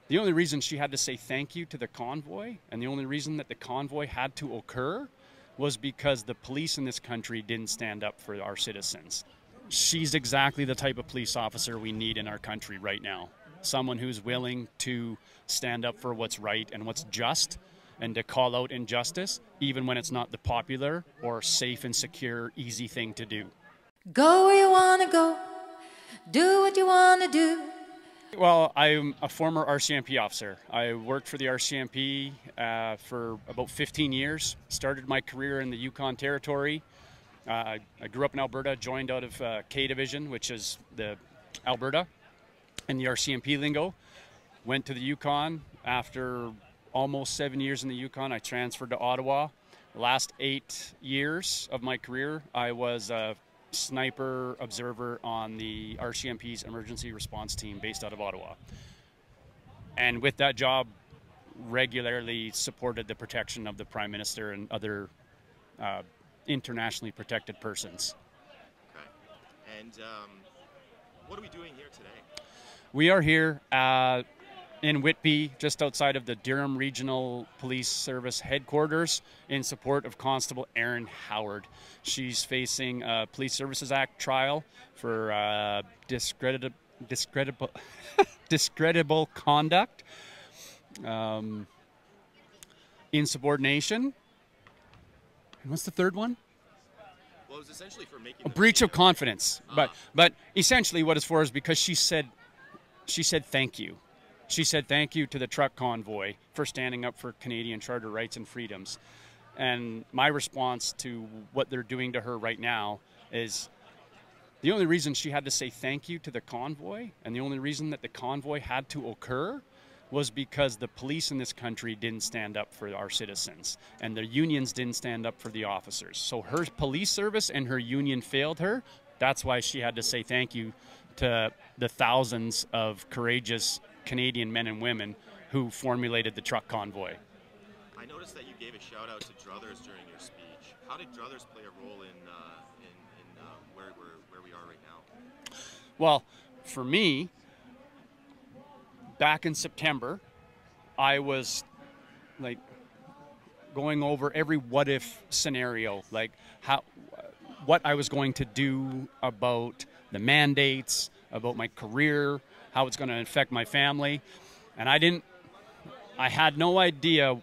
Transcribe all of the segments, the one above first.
The only reason she had to say thank you to the convoy, and the only reason that the convoy had to occur, was because the police in this country didn't stand up for our citizens. She's exactly the type of police officer we need in our country right now. Someone who's willing to stand up for what's right and what's just, and to call out injustice, even when it's not the popular or safe and secure, easy thing to do. Go where you want to go. Do what you want to do. Well, I'm a former RCMP officer. I worked for the RCMP for about 15 years. Started my career in the Yukon Territory. I grew up in Alberta, joined out of K Division, which is the Alberta, in the RCMP lingo. Went to the Yukon. After almost 7 years in the Yukon, I transferred to Ottawa. The last 8 years of my career, I was a sniper observer on the RCMP's emergency response team based out of Ottawa. And with that job, regularly supported the protection of the Prime Minister and other internationally protected persons. Okay. And what are we doing here today? We are here in Whitby, just outside of the Durham Regional Police Service headquarters, in support of Constable Erin Howard. She's facing a Police Services Act trial for discreditable conduct, insubordination, and what's the third one? Well, it was essentially for making a breach of confidence. But essentially, what it's for is because she said thank you. She said thank you to the truck convoy for standing up for Canadian charter rights and freedoms. And my response to what they're doing to her right now is the only reason she had to say thank you to the convoy, and the only reason that the convoy had to occur, was because the police in this country didn't stand up for our citizens, and the unions didn't stand up for the officers. So her police service and her union failed her. That's why she had to say thank you to the thousands of courageous Canadian men and women who formulated the truck convoy. I noticed that you gave a shout out to Druthers during your speech. How did Druthers play a role in where we are right now? Well, for me, back in September, I was like going over every what if scenario, like what I was going to do about the mandates, about my career, how it's going to affect my family. And I had no idea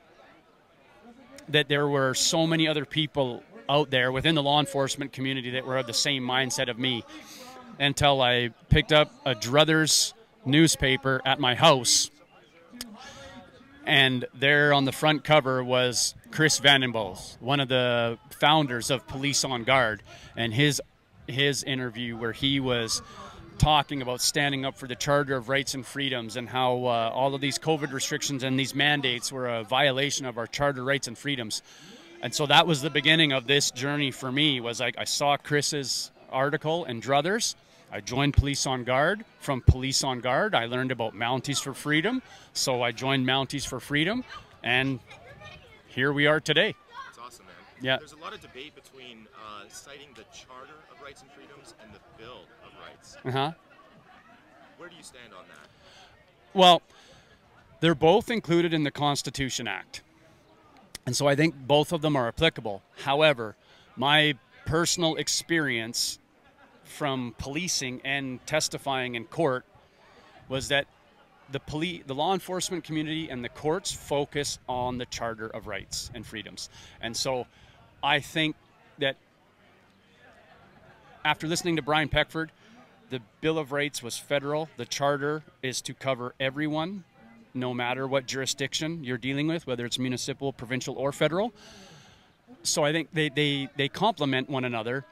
that there were so many other people out there within the law enforcement community that were of the same mindset of me, until I picked up a Druthers newspaper at my house, and there on the front cover was Chris Vandenbos, one of the founders of Police on Guard, and his interview where he was talking about standing up for the Charter of Rights and Freedoms, and how all of these COVID restrictions and these mandates were a violation of our Charter rights and freedoms. And so that was the beginning of this journey for me. Was like I saw Chris's article in Druthers. I joined Police on Guard. From Police on Guard, I learned about Mounties for Freedom. So I joined Mounties for Freedom, and here we are today. That's awesome, man. Yeah. There's a lot of debate between citing the Charter of Rights and Freedoms and the Bill of Rights. Where do you stand on that? Well, they're both included in the Constitution Act, and so I think both of them are applicable. However, my personal experience from policing and testifying in court was that the law enforcement community and the courts focus on the Charter of Rights and Freedoms. And so I think that after listening to Brian Peckford, the Bill of Rights was federal. The Charter is to cover everyone, no matter what jurisdiction you're dealing with, whether it's municipal, provincial, or federal. So I think they complement one another.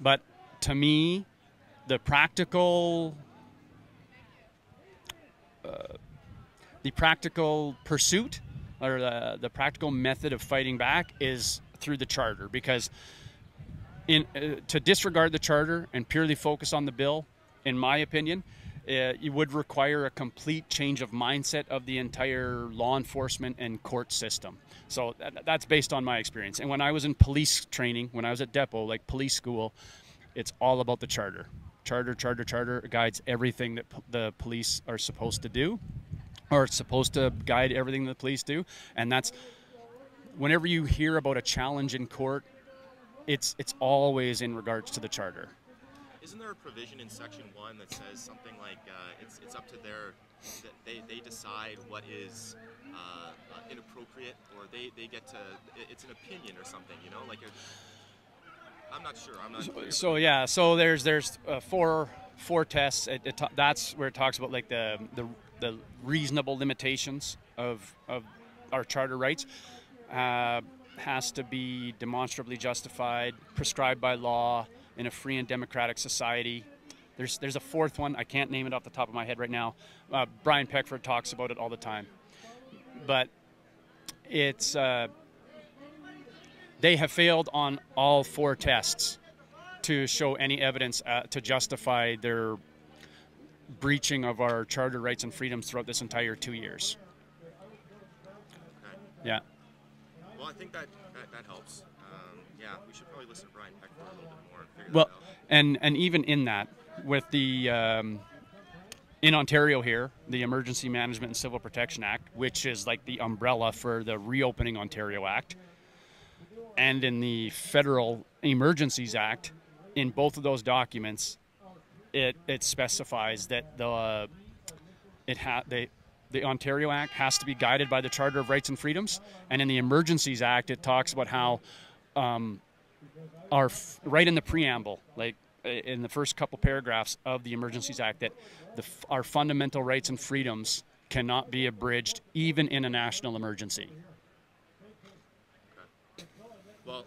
But to me, the practical pursuit, or the practical method of fighting back, is through the Charter, because to disregard the Charter and purely focus on the bill, in my opinion, you would require a complete change of mindset of the entire law enforcement and court system. So that's based on my experience. And when I was in police training, when I was at Depot, like police school, it's all about the Charter. Charter guides everything that the police are supposed to do. or it's supposed to guide everything the police do. And that's whenever you hear about a challenge in court, it's always in regards to the charter. Isn't there a provision in Section 1 that says something like it's up to that they decide what is inappropriate, or they get to, it's an opinion or something, you know, like I'm not sure. I'm not clear. So yeah, so there's four tests. That's where it talks about like the reasonable limitations of our charter rights. Has to be demonstrably justified, prescribed by law in a free and democratic society. There's a fourth one. I can't name it off the top of my head right now. Brian Peckford talks about it all the time. But it's they have failed on all four tests to show any evidence to justify their breaching of our charter rights and freedoms throughout this entire 2 years. Okay. Yeah. Well, I think that helps. Yeah, we should probably listen to Brian Peckford a little bit more and figure Well, that out. and even in that, with the in Ontario here, the Emergency Management and Civil Protection Act, which is like the umbrella for the Reopening Ontario Act, and in the Federal Emergencies Act, in both of those documents, it specifies that the Ontario Act has to be guided by the Charter of Rights and Freedoms, and in the Emergencies Act, it talks about how right in the preamble, like in the first couple paragraphs of the Emergencies Act, that our fundamental rights and freedoms cannot be abridged even in a national emergency. Okay. Well,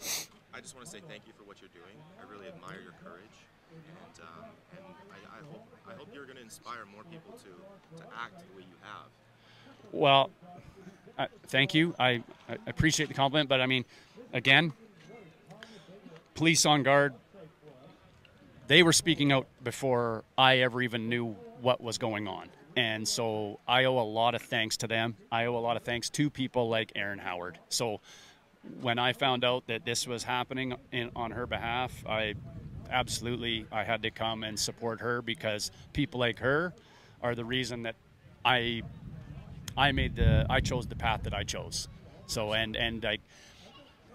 I just want to say thank you for what you're doing. I really admire your courage, and I hope you're going to inspire more people to act the way you have. Well, thank you. I appreciate the compliment, but I mean, again, police on guard, they were speaking out before I ever even knew what was going on. And so I owe a lot of thanks to them. I owe a lot of thanks to people like Erin Howard. So when I found out that this was happening on her behalf, I had to come and support her, because people like her are the reason that I chose the path that I chose. So and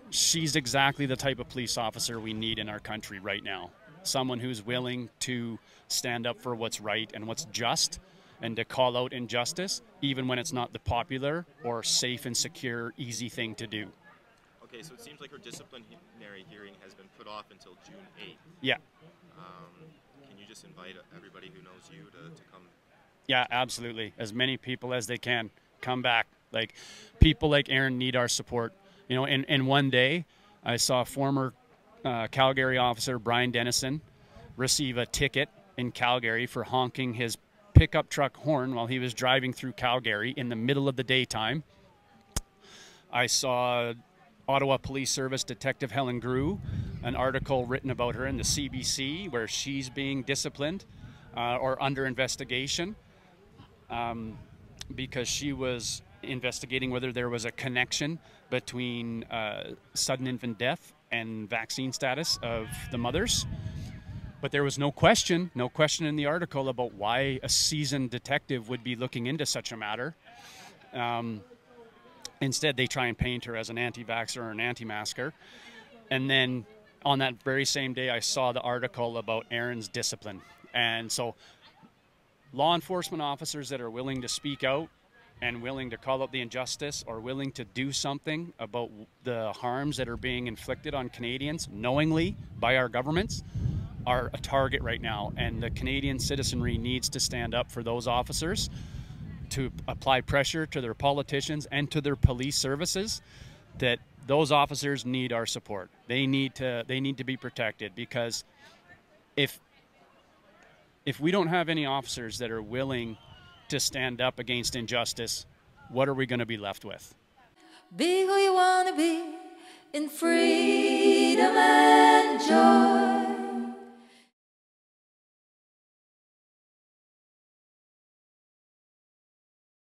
she's exactly the type of police officer we need in our country right now. Someone who's willing to stand up for what's right and what's just, and to call out injustice, even when it's not the popular or safe and secure, easy thing to do. Okay, so it seems like her disciplinary hearing has been put off until June 8th. Yeah. Can you just invite everybody who knows you to come? Yeah, absolutely. As many people as they can come back. Like, people like Erin need our support. You know, in one day, I saw former Calgary officer Brian Dennison receive a ticket in Calgary for honking his pickup truck horn while he was driving through Calgary in the middle of the daytime. I saw Ottawa Police Service Detective Helen Grew, an article written about her in the CBC where she's being disciplined or under investigation because she was investigating whether there was a connection between sudden infant death and vaccine status of the mothers. But there was no question in the article about why a seasoned detective would be looking into such a matter. Instead, they try and paint her as an anti-vaxxer or an anti-masker. And then on that very same day, I saw the article about Erin's discipline. And so law enforcement officers that are willing to speak out and willing to call out the injustice, or willing to do something about the harms that are being inflicted on Canadians knowingly by our governments, are a target right now. And the Canadian citizenry needs to stand up for those officers, to apply pressure to their politicians and to their police services that those officers need our support. They need to be protected, because if we don't have any officers that are willing to stand up against injustice, what are we going to be left with? Be who you want to be in free.